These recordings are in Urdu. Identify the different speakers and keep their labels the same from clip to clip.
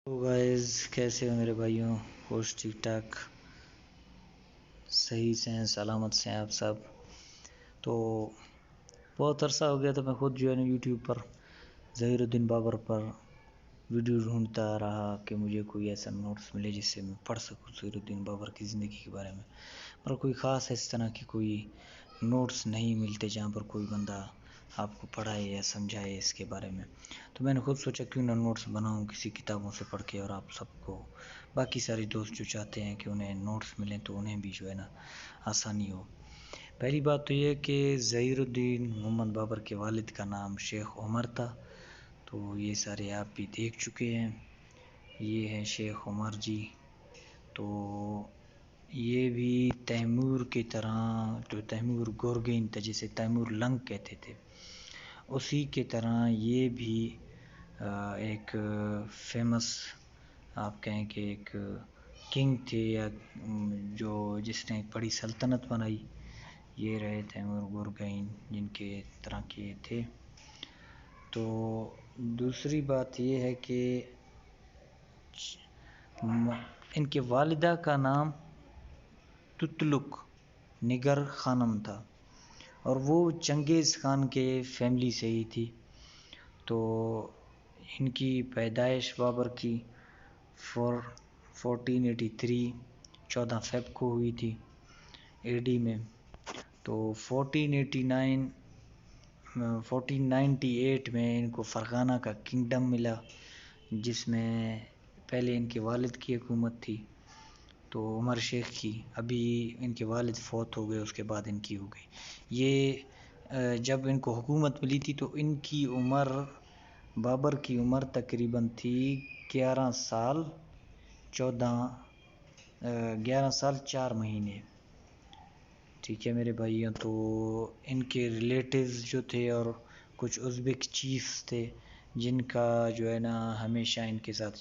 Speaker 1: تو گائز کیسے ہو میرے بھائیوں؟ خوش ٹھیک ٹھاک صحیح سے ہیں، سلامت سے ہیں آپ سب؟ تو بہت عرصہ ہو گیا تو میں خود جو ہے نا یوٹیوب پر ظہیر الدین بابر پر ویڈیو ڈھونڈتا رہا کہ مجھے کوئی ایسا نوٹس ملے جس سے میں پڑھ سکوں ظہیر الدین بابر کی زندگی کے بارے میں، پر کوئی خاص اس طرح کی کوئی نوٹس نہیں ملتے جہاں پر کوئی بندہ آپ کو پڑھائے یا سمجھائے اس کے بارے میں۔ تو میں نے خود سوچا کیوں نہ نوٹس بناؤں کسی کتابوں سے پڑھ کے، اور آپ سب کو، باقی سارے دوست جو چاہتے ہیں کہ انہیں نوٹس ملیں تو انہیں بھی جو ہے نا آسانی ہو۔ پہلی بات تو یہ کہ ظہیر الدین محمد بابر کے والد کا نام شیخ عمر تھا، تو یہ سارے آپ بھی دیکھ چکے ہیں۔ یہ ہیں شیخ عمر جی، تو یہ بھی تیمور کی طرح، جو تیمور گورگین تھا جسے تیمور لنگ کہتے تھے، اسی کی طرح یہ بھی ایک فیمس، آپ کہیں کہ ایک کنگ تھے، یا جو جس نے ایک بڑی سلطنت بنائی، یہ رہے تیمور گورگین جن کے طرح کے تھے۔ تو دوسری بات یہ ہے کہ ان کے والدہ کا نام تتلق نگر خانم تھا، اور وہ چنگیز خان کے فیملی سے ہی تھی۔ تو ان کی پیدائش بابر کی 1483 14 فیب کو ہوئی تھی اے ڈی میں۔ تو 1498 میں ان کو فرغانہ کا کنگڈم ملا، جس میں پہلے ان کے والد کی حکومت تھی، تو عمر شیخ کی، ابھی ان کے والد فوت ہو گئے، اس کے بعد ان کی ہو گئی۔ یہ جب ان کو حکومت ملی تھی تو ان کی عمر، بابر کی عمر تقریباً تھی 11 سال 4 مہینے۔ ٹھیک ہے میرے بھائیوں، تو ان کے ریلیٹیوز جو تھے اور کچھ ازبک چیفز تھے جن کا جو ہے نا ہمیشہ ان کے ساتھ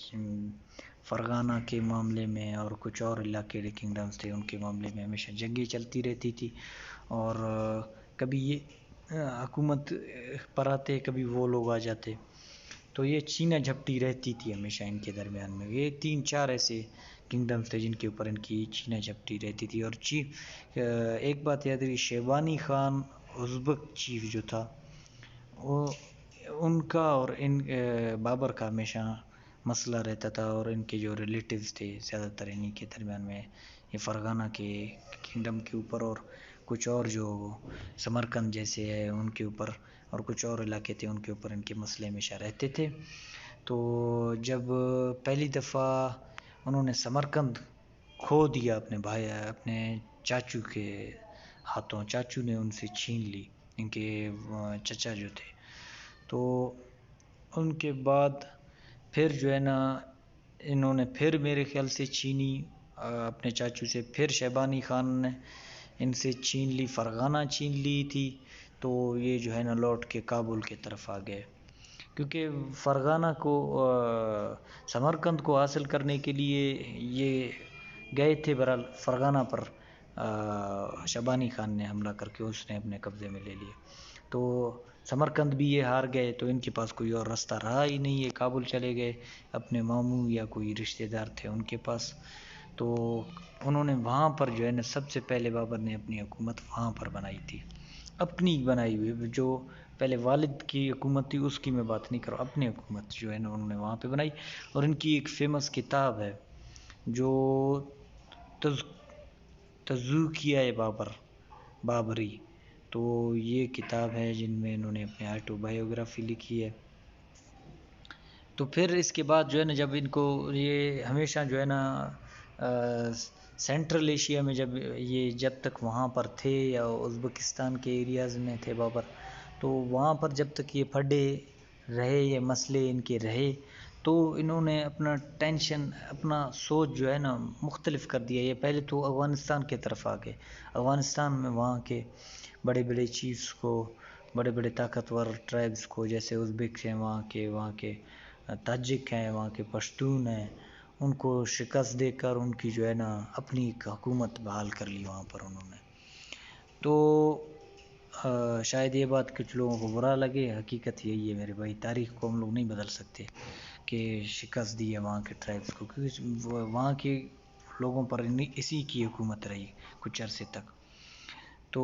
Speaker 1: فرغانہ کے معاملے میں اور کچھ اور علاقے کنگڈمز تھے ان کے معاملے میں ہمیشہ جنگیں چلتی رہتی تھی، اور کبھی یہ حکومت پر آتے، کبھی وہ لوگ آ جاتے، تو یہ چینہ جھپٹی رہتی تھی ہمیشہ ان کے درمیان میں۔ یہ 3-4 ایسے کنگڈمز تھے جن کے اوپر ان کی چینہ جھپٹی رہتی تھی۔ اور ایک بات یاد رہی، شیبانی خان ازبک چیف جو تھا، وہ ان کا اور ان بابر کا ہمیشہ مسئلہ رہتا تھا، اور ان کے جو ریلیٹیوز تھے زیادہ تر انہی کے درمیان میں، یہ فرغانہ کے کنگڈم کے اوپر اور کچھ اور جو سمرقند جیسے ہے ان کے اوپر، اور کچھ اور علاقے تھے ان کے اوپر ان کے مسئلے ہمیشہ رہتے تھے۔ تو جب پہلی دفعہ انہوں نے سمرقند کھو دیا اپنے بھائی، اپنے چاچو کے ہاتھوں، چاچو نے ان سے چھین لی، ان کے چچا جو تھے، تو ان کے بعد پھر جو ہے نا انہوں نے پھر میرے خیال سے چھینی اپنے چاچو سے، پھر شیبانی خان نے ان سے چھین لی، فرغانہ چھین لی تھی، تو یہ جو ہے نا لوٹ کے کابل کی طرف آ گئے، کیونکہ فرغانہ کو سمرقند کو حاصل کرنے کے لیے یہ گئے تھے، برحال فرغانہ پر شیبانی خان نے حملہ کر کے اس نے اپنے قبضے میں لے لیا، تو سمرقند بھی یہ ہار گئے، تو ان کے پاس کوئی اور راستہ رہا ہی نہیں، یہ کابل چلے گئے اپنے ماموں یا کوئی رشتہ دار تھے ان کے پاس۔ تو انہوں نے وہاں پر جو ہے نا سب سے پہلے بابر نے اپنی حکومت وہاں پر بنائی تھی، اپنی بنائی ہوئی، جو پہلے والد کی حکومت تھی اس کی میں بات نہیں کروں، اپنی حکومت جو ہے نا انہوں نے وہاں پہ بنائی۔ اور ان کی ایک فیمس کتاب ہے جو تزوکیہ بابری، تو یہ کتاب ہے جن میں انہوں نے اپنے آٹو بایوگرافی لکھی ہے۔ تو پھر اس کے بعد جو ہے نا جب ان کو یہ ہمیشہ جو ہے نا سینٹرل ایشیا میں جب تک وہاں پر تھے یا ازبکستان کے ایریاز میں تھے بابر، تو وہاں پر جب تک یہ پڑے رہے، یہ مسئلے ان کے رہے، تو انہوں نے اپنا ٹینشن، اپنا سوچ جو ہے نا مختلف کر دیا۔ یہ پہلے تو افغانستان کی طرف آ گئے، افغانستان میں وہاں کے بڑے بڑے چیفز کو، بڑے بڑے طاقتور ٹرائبز کو، جیسے ازبک ہیں وہاں کے تاجک ہیں، وہاں کے پشتون ہیں، ان کو شکست دے کر ان کی جو ہے نا اپنی ایک حکومت بحال کر لی وہاں پر انہوں نے۔ تو شاید یہ بات کچھ لوگوں کو برا لگے، حقیقت یہی ہے میرے بھائی، تاریخ کو ہم لوگ نہیں بدل سکتے، کہ شکست دی ہے وہاں کے ٹرائبس کو، کیونکہ وہاں کے لوگوں پر اسی کی حکومت رہی کچھ عرصے تک. تو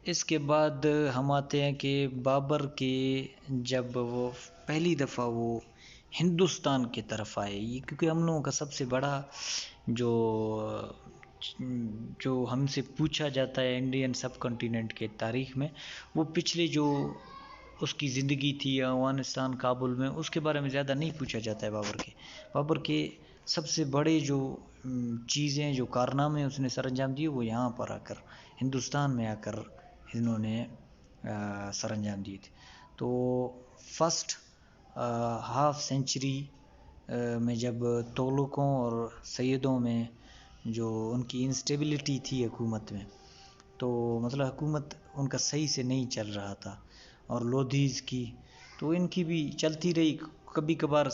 Speaker 1: اس کے بعد ہم آتے ہیں کہ بابر کے جب وہ پہلی دفعہ وہ ہندوستان کی طرف آئے، یہ کیونکہ ہم لوگوں کا سب سے بڑا جو ہم سے پوچھا جاتا ہے انڈین سب کنٹیننٹ کے تاریخ میں، وہ پچھلے جو اس کی زندگی تھی افغانستان کابل میں، اس کے بارے میں زیادہ نہیں پوچھا جاتا ہے. بابر کے سب سے بڑے جو چیزیں جو کارنامے اس نے سر انجام دیے وہ یہاں پر آ کر ہندوستان میں آ کر انہوں نے سر انجام دیے تھے. تو فرسٹ ہاف سینچری میں جب تغلقوں اور سیدوں میں جو ان کی انسٹیبلٹی تھی حکومت میں، تو مطلب حکومت ان کا صحیح سے نہیں چل رہا تھا، اور لودھیز کی تو ان کی بھی چلتی رہی. کبھی کبھار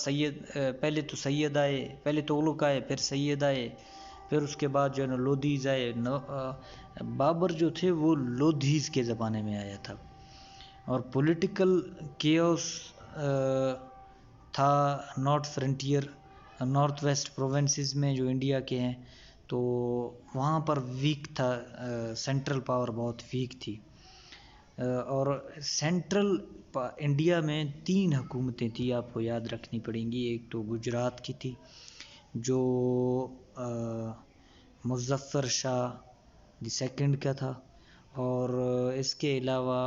Speaker 1: پہلے تو سید آئے، پہلے تغلق آئے، پھر سید آئے، پھر اس کے بعد جو ہے نا لودھیز آئے. بابر جو تھے وہ لودھیز کے زمانے میں آیا تھا، اور پولیٹیکل کیوس تھا نارتھ ویسٹ پروونسز میں جو انڈیا کے ہیں، تو وہاں پر ویک تھا، سینٹرل پاور بہت ویک تھی. اور سینٹرل انڈیا میں 3 حکومتیں تھیں، آپ کو یاد رکھنی پڑیں گی. ایک تو گجرات کی تھی جو مظفر شاہ دی سیکنڈ کا تھا، اور اس کے علاوہ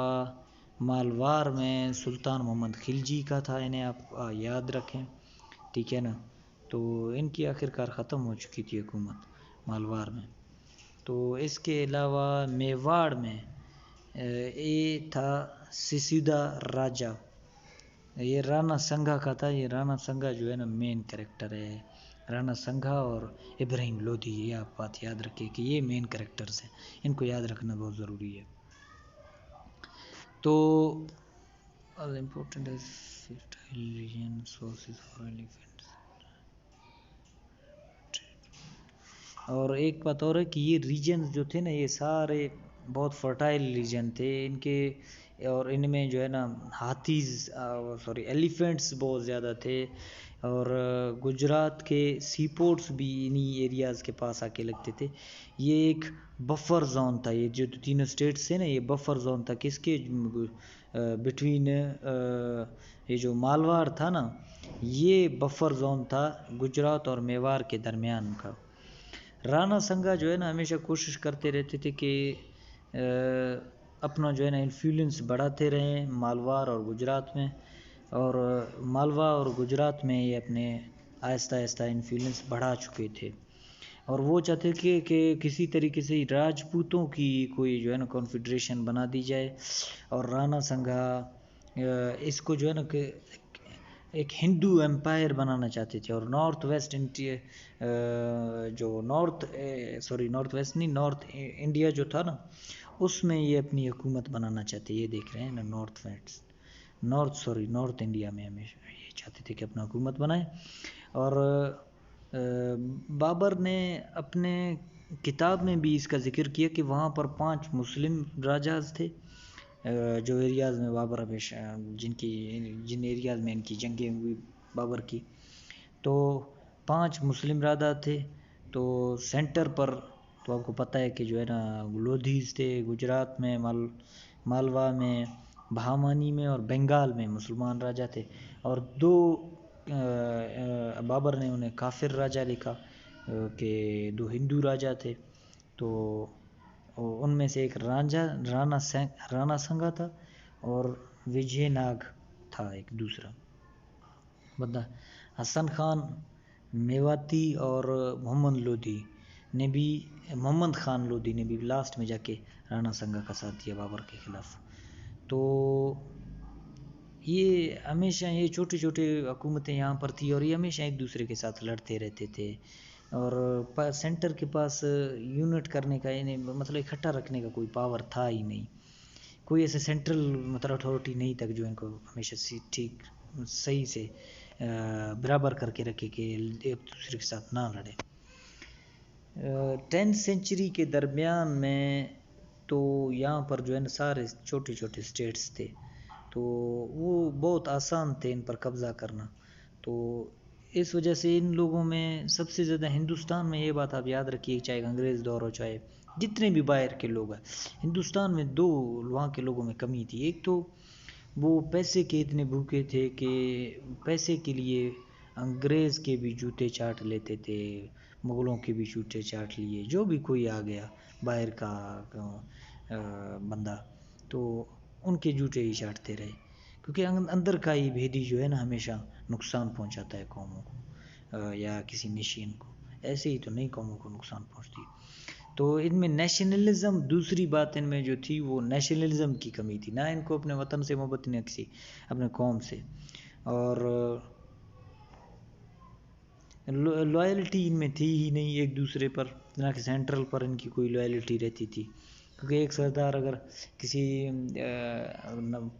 Speaker 1: مالوار میں سلطان محمد خلجی کا تھا. انہیں آپ یاد رکھیں، ٹھیک ہے نا. تو ان کی آخرکار ختم ہو چکی تھی حکومت مالوار میں. تو اس کے علاوہ میواڑ میں یہ تھا سسیدا راجا، یہ رانا سنگھا کا تھا. یہ رانا سنگھا جو ہے نا مین کریکٹر ہے، رانا سنگھا اور ابراہیم لودھی. یہ آپ بات یاد رکھیں کہ یہ مین کریکٹرز ہیں، ان کو یاد رکھنا بہت ضروری ہے. تو important is fertile region sources for elephants. اور ایک بات اور ہے کہ یہ ریجنز جو تھے نا یہ سارے بہت فرٹائل ریجن تھے ان کے، اور ان میں جو ہے نا ایلیفینٹس بہت زیادہ تھے. اور گجرات کے سی پورٹس بھی انہی ایریاز کے پاس آ کے لگتے تھے. یہ ایک بفر زون تھا، یہ جو تینوں اسٹیٹس تھے نا یہ بفر زون تھا کس کے بٹوین. یہ جو مالوار تھا نا یہ بفر زون تھا گجرات اور میواڑ کے درمیان کا. رانا سنگھا جو ہے نا ہمیشہ کوشش کرتے رہتے تھے کہ اپنا جو ہے نا انفلوئنس بڑھاتے رہیں مالوار اور گجرات میں، اور مالوا اور گجرات میں یہ اپنے آہستہ آہستہ انفلوئنس بڑھا چکے تھے. اور وہ چاہتے کہ کسی طریقے سے راجپوتوں کی کوئی جو ہے نا کنفیڈریشن بنا دی جائے، اور رانا سنگھا اس کو جو ہے نا کہ ایک ہندو امپائر بنانا چاہتے تھے. اور نارتھ ویسٹ انڈیا جو تھا نا اس میں یہ اپنی حکومت بنانا چاہتے. یہ دیکھ رہے ہیں نا نارتھ انڈیا میں ہمیشہ یہ چاہتے تھے کہ اپنا حکومت بنائیں. اور بابر نے اپنے کتاب میں بھی اس کا ذکر کیا کہ وہاں پر 5 مسلم راجاز تھے جو ایریاز میں بابر ہمیشہ جن ایریاز میں ان کی جنگیں ہوئی بابر کی، تو 5 مسلم راجا تھے. تو سینٹر پر تو آپ کو پتہ ہے کہ جو ہے نا لودھیز تھے، گجرات میں مالوا میں، بہامانی میں اور بنگال میں مسلمان راجا تھے. اور 2 بابر نے انہیں کافر راجا لکھا کہ 2 ہندو راجا تھے. تو ان میں سے ایک رانا سنگھا تھا اور وجے ناگ تھا ایک دوسرا بندہ. حسن خان میواتی اور محمد خان لودھی نے بھی لاسٹ میں جا کے رانا سنگھا کا ساتھ دیا بابر کے خلاف. تو یہ ہمیشہ یہ چھوٹے چھوٹے حکومتیں یہاں پر تھی اور یہ ہمیشہ ایک دوسرے کے ساتھ لڑتے رہتے تھے. اور سینٹر کے پاس یونٹ کرنے کا مطلب اکٹھا رکھنے کا کوئی پاور تھا ہی نہیں، کوئی ایسے سینٹرل مطلب اتھارٹی نہیں تک جو ان کو ہمیشہ ٹھیک صحیح سے برابر کر کے رکھے کہ ایک دوسرے کے ساتھ نہ لڑے. 10th سینچری کے درمیان میں تو یہاں پر جو ہے نا سارے چھوٹے چھوٹے اسٹیٹس تھے. تو وہ بہت آسان تھے ان پر قبضہ کرنا. تو اس وجہ سے ان لوگوں میں سب سے زیادہ ہندوستان میں، یہ بات آپ یاد رکھیے، چاہے انگریز دور ہو چاہے جتنے بھی باہر کے لوگ ہیں، ہندوستان میں دو وہاں کے لوگوں میں کمی تھی. ایک تو وہ پیسے کے اتنے بھوکے تھے کہ پیسے کے لیے انگریز کے بھی جوتے چاٹ لیتے تھے، مغلوں کے بھی جوتے چاٹ لیے، جو بھی کوئی آ گیا باہر کا بندہ تو ان کے جوتے ہی چاٹتے رہے، کیونکہ اندر کا ہی بھیدی جو ہے نا ہمیشہ نقصان پہنچاتا ہے قوموں کو یا کسی نیشین کو، ایسے ہی تو نئی قوموں کو نقصان پہنچتی. تو ان میں نیشنلزم، دوسری بات ان میں جو تھی وہ نیشنلزم کی کمی تھی، نہ ان کو اپنے وطن سے محبت، نہ کسی اپنے قوم سے، اور لائلٹی ان میں تھی ہی نہیں ایک دوسرے پر، نہ کہ سینٹرل پر ان کی کوئی لائلٹی رہتی تھی. کیونکہ ایک سردار اگر کسی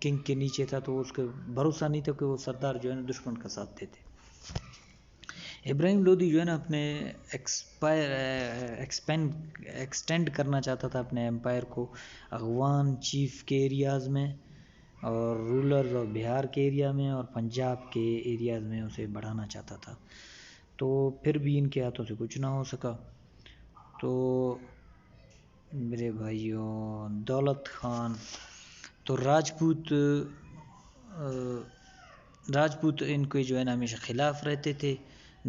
Speaker 1: کنگ کے نیچے تھا تو اس کو بھروسہ نہیں تھا کہ وہ سردار جو ہے نا دشمن کا ساتھ دیتے. ابراہیم لودھی جو ہے نا اپنے ایکسٹینڈ کرنا چاہتا تھا اپنے امپائر کو افغان چیف کے ایریاز میں، اور رولرز اور بہار کے ایریا میں اور پنجاب کے ایریاز میں اسے بڑھانا چاہتا تھا. تو پھر بھی ان کے ہاتھوں سے کچھ نہ ہو سکا. تو میرے بھائیوں، دولت خان تو راجپوت ان کے جو ہے نا ہمیشہ خلاف رہتے تھے.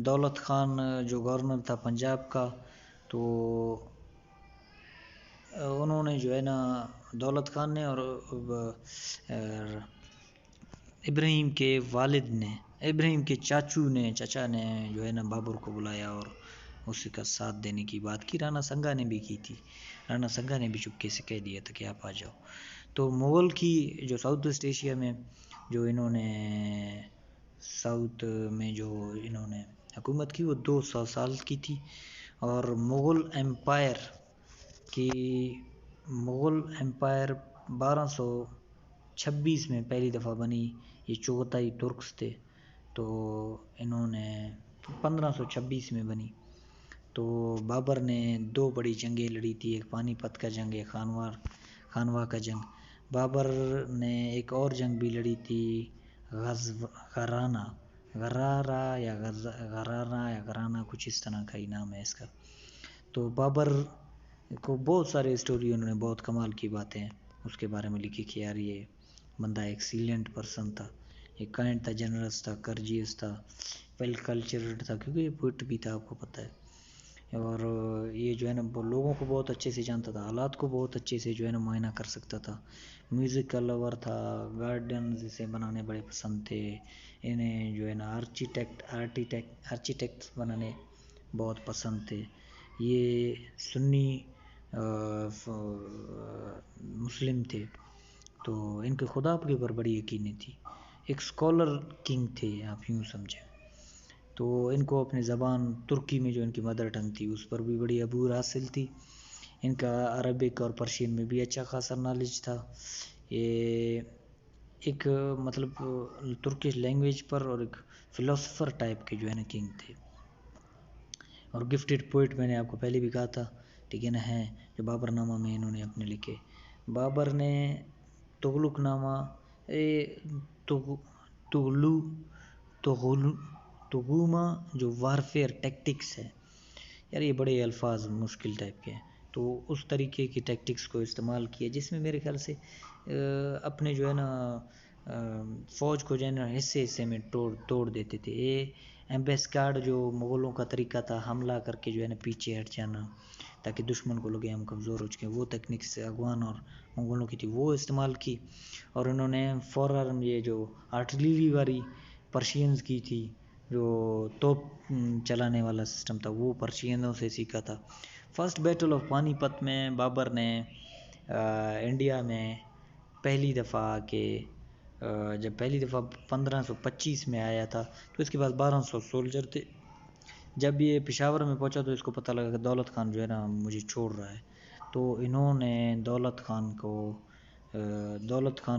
Speaker 1: دولت خان جو گورنر تھا پنجاب کا، تو انہوں نے جو ہے نا دولت خان نے اور ابراہیم کے والد نے، ابراہیم کے چچا نے جو ہے نا بابر کو بلایا اور اسی کا ساتھ دینے کی بات کی. رانا سنگا نے بھی کی تھی، رانا سنگا نے بھی چپکے سے کہہ دیا تھا کہ آپ آ جاؤ. تو مغل کی جو ساؤتھ ویسٹ ایشیا میں جو انہوں نے حکومت کی وہ 200 سال کی تھی. اور مغل امپائر 1226 میں پہلی دفعہ بنی. یہ چغتائی ترکس تھے، تو انہوں نے 1526 میں بنی. تو بابر نے 2 بڑی جنگیں لڑی تھی، ایک پانی پت کا جنگ، ایک خانوا کا جنگ. بابر نے ایک اور جنگ بھی لڑی تھی، غرانہ کچھ اس طرح کا ہی نام ہے اس کا. تو بابر کو بہت سارے اسٹوری انہوں نے بہت کمال کی باتیں اس کے بارے میں لکھی کہ یار یہ بندہ ایکسیلنٹ پرسن تھا، یہ کائنڈ تھا، جنرس تھا، کرجیس تھا، ویل کلچرڈ تھا، کیونکہ یہ پوئٹ بھی تھا آپ کو پتہ ہے. اور یہ جو ہے نا لوگوں کو بہت اچھے سے جانتا تھا، حالات کو بہت اچھے سے جو ہے نا معائنہ کر سکتا تھا. میوزک کا لور تھا، گارڈنز اسے بنانے بڑے پسند تھے. انہیں جو ہے نا آرکیٹیکٹس بنانے بہت پسند تھے. یہ سنی مسلم تھے، تو ان کے خدا کے اوپر بڑی یقینی تھی. ایک اسکالر کنگ تھے آپ یوں سمجھیں. تو ان کو اپنی زبان ترکی میں جو ان کی مدر ٹنگ تھی اس پر بھی بڑی عبور حاصل تھی. ان کا عربک اور پرشین میں بھی اچھا خاصا نالج تھا. یہ ایک مطلب ترکش لینگویج پر اور ایک فلاسفر ٹائپ کے جو ہے نا کنگ تھے. اور گفٹڈ پوئٹ میں نے آپ کو پہلے بھی کہا تھا، ٹھیک ہے نا، ہیں جو بابر نامہ میں انہوں نے اپنے لکھے. بابر نے تغلق نامہ، تغوما جو وارفیئر ٹیکٹکس ہے، یار یہ بڑے الفاظ مشکل ٹائپ کے ہیں، تو اس طریقے کی ٹیکٹکس کو استعمال کیا جس میں میرے خیال سے اپنے جو ہے نا فوج کو جو ہے نا حصے میں توڑ دیتے تھے. یہ ایمبیسکارڈ جو مغلوں کا طریقہ تھا، حملہ کر کے جو ہے نا پیچھے ہٹ جانا تاکہ دشمن کو لگے ہم کمزور ہو چکے ہیں، وہ تکنیکس افغان اور مغلوں کی تھی، وہ استعمال کی. اور انہوں نے فورارم، یہ جو آرٹلری والی پرشینز کی تھی، جو توپ چلانے والا سسٹم تھا، وہ پرشینوں سے سیکھا تھا. فرسٹ بیٹل آف پانی پت میں بابر نے انڈیا میں پہلی دفعہ جب پہلی دفعہ 1525 میں آیا تھا تو اس کے بعد 1200 سولجر تھے. جب یہ پشاور میں پہنچا تو اس کو پتہ لگا کہ دولت خان جو ہے نا مجھے چھوڑ رہا ہے. تو انہوں نے دولت خان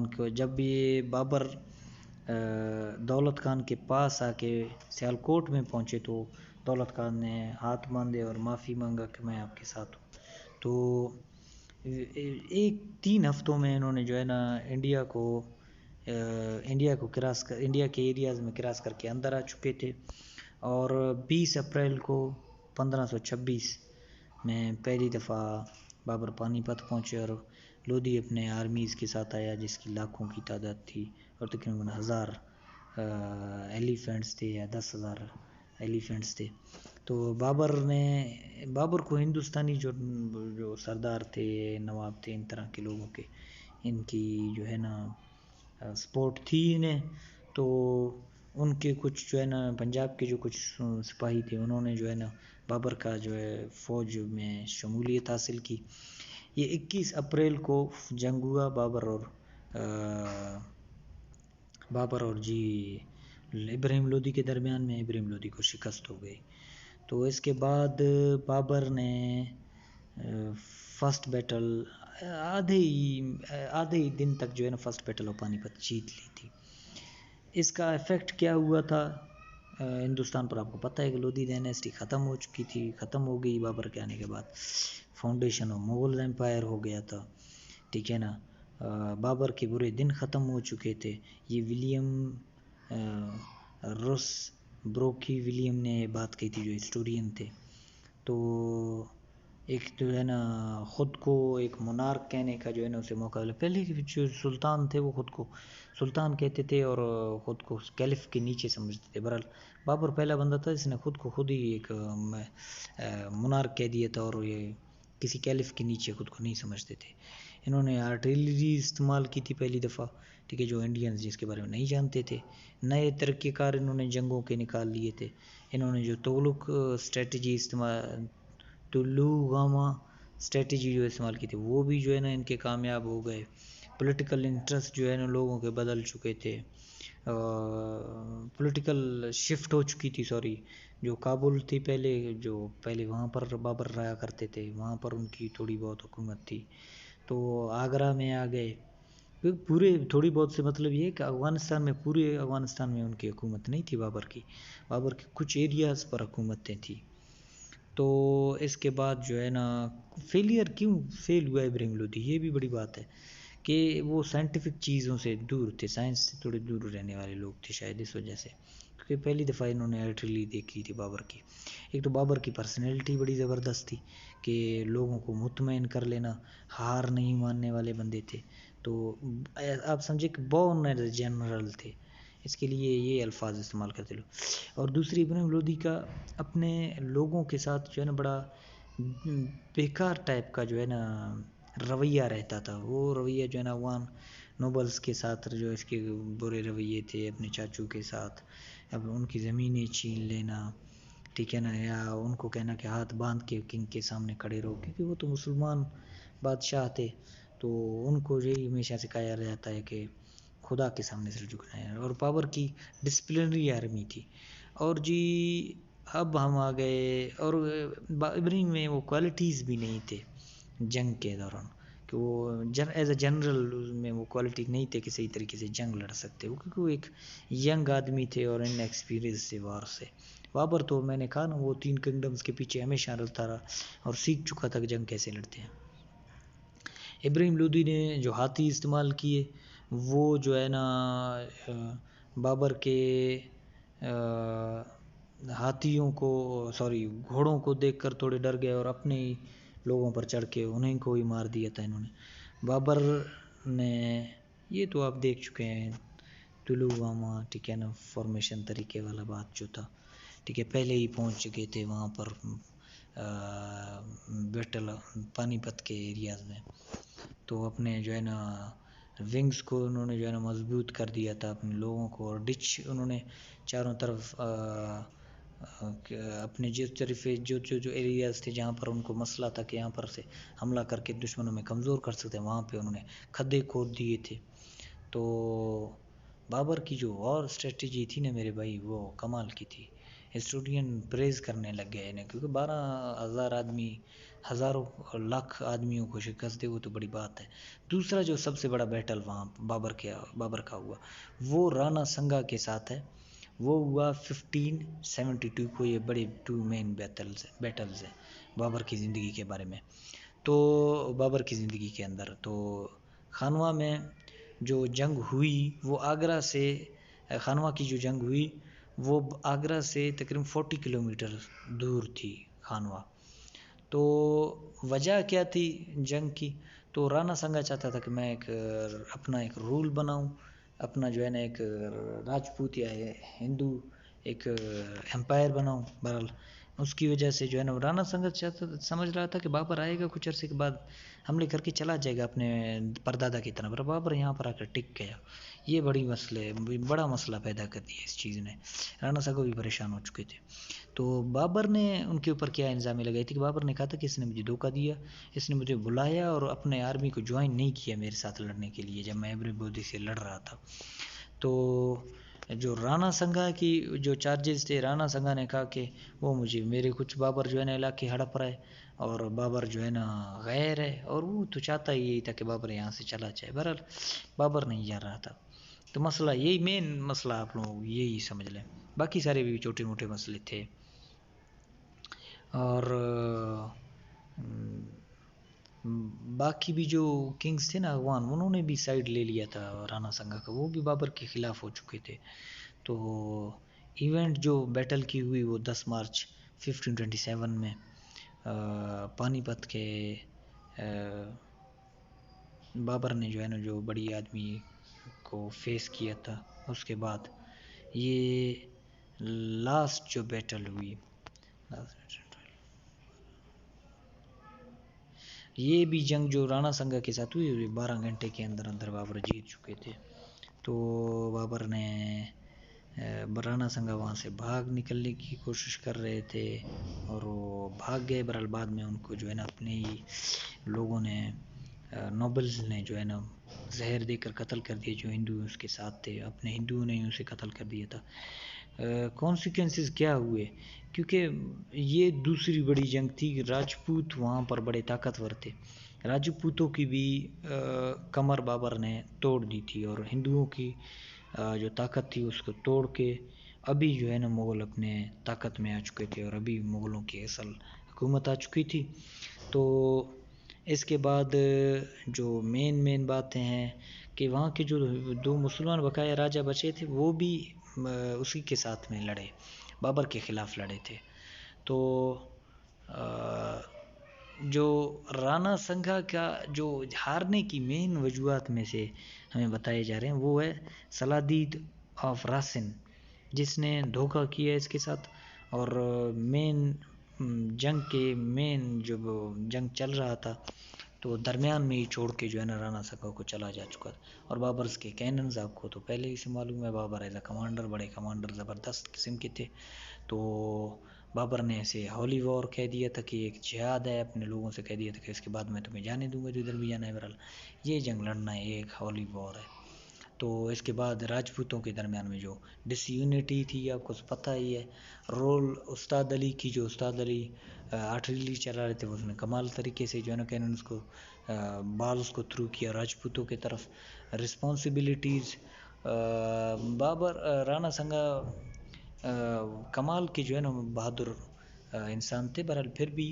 Speaker 1: کو جب یہ بابر دولت خان کے پاس آ کے سیالکوٹ میں پہنچے تو دولت خان نے ہاتھ باندھے اور معافی مانگا کہ میں آپ کے ساتھ ہوں. تو 3 ہفتوں میں انہوں نے جو ہے نا انڈیا کو انڈیا کے ایریاز میں کراس کر کے اندر آ چکے تھے، اور 20 اپریل کو 1526 میں پہلی دفعہ بابر پانی پت پہنچے، اور لودھی اپنے آرمیز کے ساتھ آیا جس کی لاکھوں کی تعداد تھی، اور تقریباً 1000 ایلیفینٹس تھے یا 10,000 ایلیفینٹس تھے۔ تو بابر کو ہندوستانی جو سردار تھے، نواب تھے، ان طرح کے لوگوں کے ان کی جو ہے نا سپورٹ تھی انہیں، تو ان کے کچھ جو ہے نا پنجاب کے جو کچھ سپاہی تھے انہوں نے جو ہے نا بابر کا جو ہے فوج میں شمولیت حاصل کی۔ یہ 21 اپریل کو جنگ ہوا بابر اور جی ابراہیم لودھی کے درمیان میں۔ ابراہیم لودھی کو شکست ہو گئی۔ تو اس کے بعد بابر نے فرسٹ بیٹل آدھے ہی دن تک جو ہے نا فرسٹ بیٹل آف پانی پت جیت لی تھی۔ اس کا ایفیکٹ کیا ہوا تھا ہندوستان پر؟ آپ کو پتہ ہے کہ لودھی ڈائنیسٹی ختم ہو چکی تھی، ختم ہو گئی بابر کے آنے کے بعد، فاؤنڈیشن آف مغل امپائر ہو گیا تھا، ٹھیک ہے نا۔ بابر کے برے دن ختم ہو چکے تھے۔ یہ ولیم روس بروکی ولیم نے بات کہی تھی، جو ہسٹورین تھے۔ تو ایک جو ہے نا خود کو ایک مونارک کہنے کا جو ہے نا اسے موقع ملا۔ پہلے جو سلطان تھے وہ خود کو سلطان کہتے تھے اور خود کو کیلف کے نیچے سمجھتے تھے۔ بہرحال بابر پہلا بندہ تھا جس نے خود کو خود ہی ایک مونارک کہہ دیا تھا، اور یہ کسی کیلف کے نیچے خود کو نہیں سمجھتے تھے۔ انہوں نے آرٹلری استعمال کی تھی پہلی دفعہ، ٹھیک ہے، جو انڈینز جس کے بارے میں نہیں جانتے تھے۔ نئے طریقہ کار انہوں نے جنگوں کے نکال لیے تھے۔ انہوں نے جو تغلق اسٹریٹجی تلوگاما اسٹریٹجی جو استعمال کی تھی وہ بھی جو ہے نا ان کے کامیاب ہو گئے۔ پولیٹیکل انٹرسٹ جو ہے نا لوگوں کے بدل چکے تھے، پولیٹیکل شفٹ ہو چکی تھی، جو کابل تھی پہلے وہاں پر بابر رہا کرتے تھے، وہاں پر ان کی تھوڑی بہت حکومت تھی، تو آگرہ میں آ گئے۔ پورے تھوڑی بہت سے مطلب یہ ہے کہ پورے افغانستان میں ان کی حکومت نہیں تھی بابر کی کچھ ایریاز پر حکومتیں تھیں۔ تو اس کے بعد جو ہے نا فیل ہوا ابراہیم لودھی، یہ بھی بڑی بات ہے کہ وہ سائنٹیفک چیزوں سے دور تھے، سائنس سے تھوڑے دور رہنے والے لوگ تھے شاید اس وجہ سے، کیونکہ پہلی دفعہ انہوں نے آرٹلری دیکھی تھی بابر کی۔ ایک تو بابر کی پرسنالٹی بڑی زبردست تھی کہ لوگوں کو مطمئن کر لینا، ہار نہیں ماننے والے بندے تھے۔ تو آپ سمجھے کہ بورن ایز جنرل تھے، اس کے لیے یہ الفاظ استعمال کرتے لوگ۔ اور دوسری ابراہیم لودھی کا اپنے لوگوں کے ساتھ جو ہے نا بڑا بیکار ٹائپ کا جو ہے نا رویہ رہتا تھا۔ وہ رویہ جو ہے نا افغان نوبلز کے ساتھ جو اس کے برے رویے تھے، اپنے چاچو کے ساتھ اب ان کی زمینیں چھین لینا، ٹھیک ہے نا، یا ان کو کہنا کہ ہاتھ باندھ کے کنگ کے سامنے کھڑے رہو، کیونکہ وہ تو مسلمان بادشاہ تھے، تو ان کو یہی ہمیشہ سکھایا جاتا ہے کہ خدا کے سامنے سر جھکنا ہے۔ اور بابر کی ڈسپلنری آرمی تھی۔ اور جی اب ہم آ گئے، اور ابراہیم میں وہ کوالٹیز بھی نہیں تھے جنگ کے دوران، کہ وہ ایز اے جنرل میں وہ کوالٹی نہیں تھے کہ صحیح طریقے سے جنگ لڑ سکتے، کیونکہ وہ ایک ینگ آدمی تھے اور ان ایکسپیرینس سے وار سے۔ بابر تو میں نے کہا نا وہ 3 کنگڈمز کے پیچھے ہمیشہ رہتا رہا اور سیکھ چکا تھا کہ جنگ کیسے لڑتے ہیں۔ ابراہیم لودھی نے جو ہاتھی استعمال کیے وہ جو ہے نا بابر کے گھوڑوں کو دیکھ کر تھوڑے ڈر گئے اور اپنے ہی لوگوں پر چڑھ کے انہیں کو ہی مار دیا تھا انہوں نے۔ بابر نے یہ تو آپ دیکھ چکے ہیں تلوگاما، ٹھیک ہے نا، فارمیشن طریقے والا بات جو تھا، ٹھیک ہے، پہلے ہی پہنچ چکے تھے وہاں پر بیٹل پانی پت کے ایریاز میں، تو اپنے جو ہے نا ونگز کو انہوں نے جو ہے نا مضبوط کر دیا تھا اپنے لوگوں کو، اور ڈچ انہوں نے چاروں طرف اپنے جو ایریاز تھے جہاں پر ان کو مسئلہ تھا کہ یہاں پر سے حملہ کر کے دشمنوں میں کمزور کر سکتے ہیں، وہاں پہ انہوں نے کھدے کھود دیے تھے۔ تو بابر کی جو اور اسٹریٹجی تھی نا میرے بھائی، وہ کمال کی تھی۔ ہسٹورین پریز کرنے لگ گئے انہیں، کیونکہ 12,000 آدمی، ہزاروں لاکھ آدمیوں کو شکست دے، وہ تو بڑی بات ہے۔ دوسرا جو سب سے بڑا بیٹل وہاں بابر کا ہوا وہ رانا سنگا کے ساتھ ہے، وہ ہوا 1572 کو۔ یہ بڑے 2 مین بیٹلز ہیں بابر کی زندگی کے بارے میں۔ تو بابر کی زندگی کے اندر تو خانوا میں جو جنگ ہوئی وہ آگرہ سے، خانوا کی جو جنگ ہوئی وہ آگرہ سے تقریباً 40 کلومیٹر دور تھی خانوا. تو وجہ کیا تھی جنگ کی؟ تو رانا سنگا چاہتا تھا کہ میں اپنا ایک رول بناؤں، اپنا جو ہے نا ایک راجپوت یا ہندو ایک امپائر بناؤں. بہرحال اس کی وجہ سے جو ہے نا رانا سنگا سمجھ رہا تھا کہ بابر آئے گا کچھ عرصے کے بعد حملے کر کے چلا جائے گا اپنے پردادا کی طرف. بابر یہاں پر آ کر ٹک گیا. یہ بڑا مسئلہ پیدا کر دیا اس چیز نے. رانا سنگا بھی پریشان ہو چکے تھے. تو بابر نے ان کے اوپر کیا الزام لگائی تھی کہ بابر نے کہا تھا کہ اس نے مجھے دھوکہ دیا، اس نے مجھے بلایا اور اپنے آرمی کو جوائن نہیں کیا میرے ساتھ لڑنے کے لیے جب میں ایبری لودھی سے لڑ رہا تھا. تو جو رانا سنگا کی جو چارجز تھے، رانا سنگا نے کہا کہ وہ میرے کچھ بابر جو ہے نا علاقے ہڑپ رہا ہے اور بابر جو ہے نا غیر ہے، اور وہ تو چاہتا ہی یہی تھا کہ بابر یہاں سے چلا جائے. بہرحال بابر نہیں جا رہا تھا. تو مسئلہ یہی مین مسئلہ آپ لوگ یہی سمجھ لیں، باقی سارے بھی چھوٹے موٹے مسئلے تھے. اور باقی بھی جو کنگز تھے نا افغان، انہوں نے بھی سائیڈ لے لیا تھا رانا سنگا کا، وہ بھی بابر کے خلاف ہو چکے تھے. تو ایونٹ جو بیٹل کی ہوئی وہ 10 مارچ 1527 میں پانی پت کے بابر نے جو ہے نا جو بڑی آدمی کو فیس کیا تھا. اس کے بعد یہ لاسٹ جو بیٹل ہوئی، یہ بھی جنگ جو رانا سنگا کے ساتھ ہوئی 12 گھنٹے کے اندر اندر بابر جیت چکے تھے. تو بابر نے رانا سنگا وہاں سے بھاگ نکلنے کی کوشش کر رہے تھے اور وہ بھاگ گئے. بہرحال بعد میں ان کو جو ہے نا اپنے ہی لوگوں نے، نوبلز نے جو ہے نا زہر دے کر قتل کر دیا جو ہندو اس کے ساتھ تھے. اپنے ہندوؤں نے اسے قتل کر دیا تھا. کانسیکوینسز کیا ہوئے؟ کیونکہ یہ دوسری بڑی جنگ تھی. راجپوت وہاں پر بڑے طاقتور تھے. راجپوتوں کی بھی کمر بابر نے توڑ دی تھی اور ہندوؤں کی جو طاقت تھی اس کو توڑ کے ابھی جو ہے نا مغل اپنے طاقت میں آ چکے تھے اور ابھی مغلوں کی اصل حکومت آ چکی تھی. تو اس کے بعد جو مین باتیں ہیں کہ وہاں کے جو 2 مسلمان بقایا راجہ بچے تھے وہ بھی اسی کے ساتھ میں لڑے، بابر کے خلاف لڑے تھے. تو جو رانا سنگھا کا جو ہارنے کی مین وجوہات میں سے ہمیں بتائے جا رہے ہیں وہ ہے سلادید آف راسن، جس نے دھوکہ کیا اس کے ساتھ. اور مین جب جنگ چل رہا تھا تو درمیان میں ہی چھوڑ کے جو ہے نا رانا سنگھا کو چلا جا چکا تھا. اور بابرز کے کیننز آپ کو تو پہلے ہی سے معلوم ہے، بابر ایز اے کمانڈر، بڑے کمانڈر زبردست قسم کے تھے. تو بابر نے اسے ہولی وار کہہ دیا تھا کہ ایک جہاد ہے، اپنے لوگوں سے کہہ دیا تھا کہ اس کے بعد میں تمہیں جانے دوں گا جو ادھر بھی جانا ہے. بہرحال یہ جنگ لڑنا ہے، ایک ہولی وار ہے. تو اس کے بعد راجپوتوں کے درمیان میں جو ڈس یونٹی تھی آپ کو پتہ ہی ہے. رول استاد علی کی، جو استاد علی آرٹلری چلا رہے تھے، اس نے کمال طریقے سے جو ہے نا کیننز کو بالز کو تھرو کیا راجپوتوں کی طرف. رسپانسبلٹیز رانا سنگا کمال کے جو ہے نا بہادر انسان تھے. بہرحال پھر بھی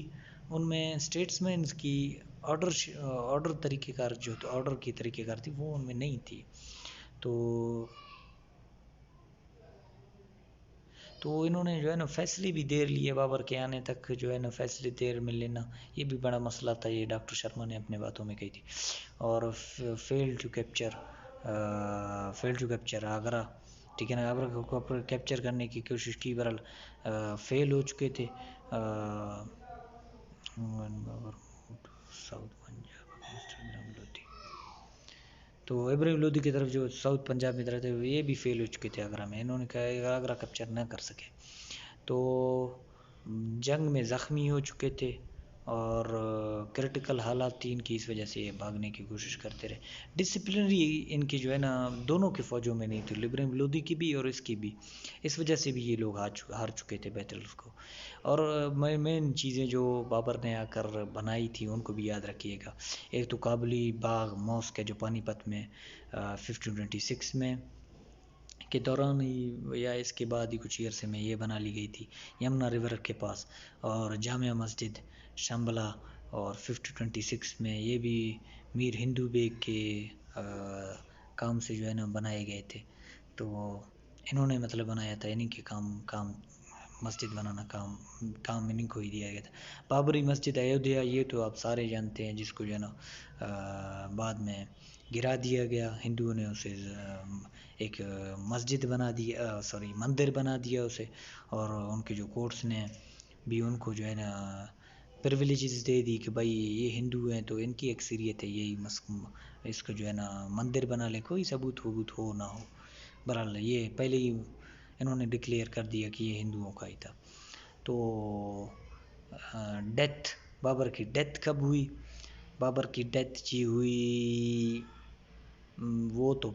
Speaker 1: ان میں اسٹیٹس مینز کی آرڈر طریقہ کار جو آرڈر کی طریقہ کار تھی وہ ان میں نہیں تھی. تو انہوں نے جو ہے نا فیصلے بھی دیر لیے، بابر کے آنے تک جو ہے نا فیصلے دیر میں لینا یہ بھی بڑا مسئلہ تھا. یہ ڈاکٹر شرما نے اپنے باتوں میں کہی تھی. اور فیل ٹو کیپچر آگرہ، ٹھیک ہے نا، آگرہ کو کیپچر کرنے کی کوشش کی. بہرحال فیل ہو چکے تھے. ساؤتھ پنجاب تو ابراہیم لودھی کی طرف جو ساؤتھ پنجاب میں رہتے ہوئے یہ بھی فیل ہو چکے تھے آگرہ میں. انہوں نے کہا آگرہ کیپچر نہ کر سکے. تو جنگ میں زخمی ہو چکے تھے اور کرٹیکل حالات تھی ان کی، اس وجہ سے یہ بھاگنے کی کوشش کرتے رہے. ڈسپلنری ان کی جو ہے نا دونوں کے فوجوں میں نہیں تھی، ابراہیم لودھی کی بھی اور اس کی بھی. اس وجہ سے بھی یہ لوگ ہار چکے تھے بیٹلز کو. اور مین چیزیں جو بابر نے آ کر بنائی تھی ان کو بھی یاد رکھیے گا. ایک تو کابلی باغ موسک ہے جو پانی پت میں 1526 میں کے دوران ہی یا اس کے بعد ہی کچھ عرصے میں یہ بنا لی گئی تھی یمنا ریور کے پاس. اور جامع مسجد شمبلا اور 1526 میں یہ بھی میر ہندو بیگ کے کام سے جو ہے نا بنائے گئے تھے، تو انہوں نے مطلب بنایا تھا، انہیں کے کام مسجد بنانا کام انہیں کو ہی دیا گیا تھا۔ بابری مسجد ایودھیا یہ تو آپ سارے جانتے ہیں، جس کو جو ہے نا بعد میں گرا دیا گیا، ہندوؤں نے اسے ایک مسجد بنا دیا، مندر بنا دیا اسے، اور ان کے جو کورٹس نے بھی ان کو جو ہے نا پرویلیجز دے دی کہ بھائی یہ ہندو ہیں تو ان کی اکثریت ہے، یہی اس کو جو ہے نا مندر بنا لیں، کوئی ثبوت ہو نہ ہو، بہرحال یہ پہلے ہی انہوں نے ڈکلیئر کر دیا کہ یہ ہندوؤں کا ہی تھا۔ تو بابر کی ڈیتھ کب ہوئی؟ بابر کی ڈیتھ جی ہوئی وہ تو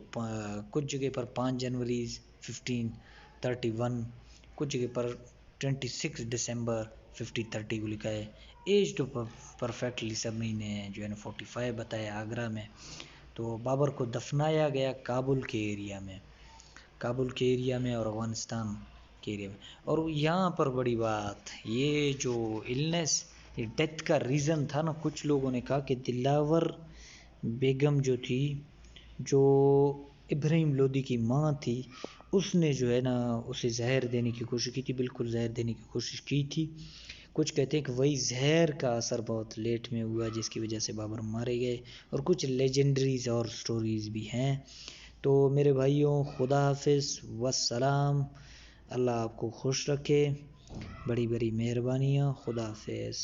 Speaker 1: کچھ جگہ پر 5 جنوری 1531، کچھ جگہ پر 26 دسمبر 1530 کو لکھا ہے۔ ایج تو پرفیکٹلی سبھی نے جو ہے نا 45 بتایا آگرہ میں۔ تو بابر کو دفنایا گیا کابل کے ایریا میں اور افغانستان کے ایریا میں۔ اور یہاں پر بڑی بات، یہ جو النس، یہ ڈیتھ کا ریزن تھا نا، کچھ لوگوں نے کہا کہ دلاور بیگم جو تھی، جو ابراہیم لودھی کی ماں تھی، اس نے جو ہے نا اسے زہر دینے کی کوشش کی تھی، بالکل زہر دینے کی کوشش کی تھی۔ کچھ کہتے ہیں کہ وہی زہر کا اثر بہت لیٹ میں ہوا، جس کی وجہ سے بابر مارے گئے، اور کچھ لیجنڈریز اور سٹوریز بھی ہیں۔ تو میرے بھائیوں، خدا حافظ والسلام، اللہ آپ کو خوش رکھے، بڑی بڑی مہربانیاں، خدا حافظ۔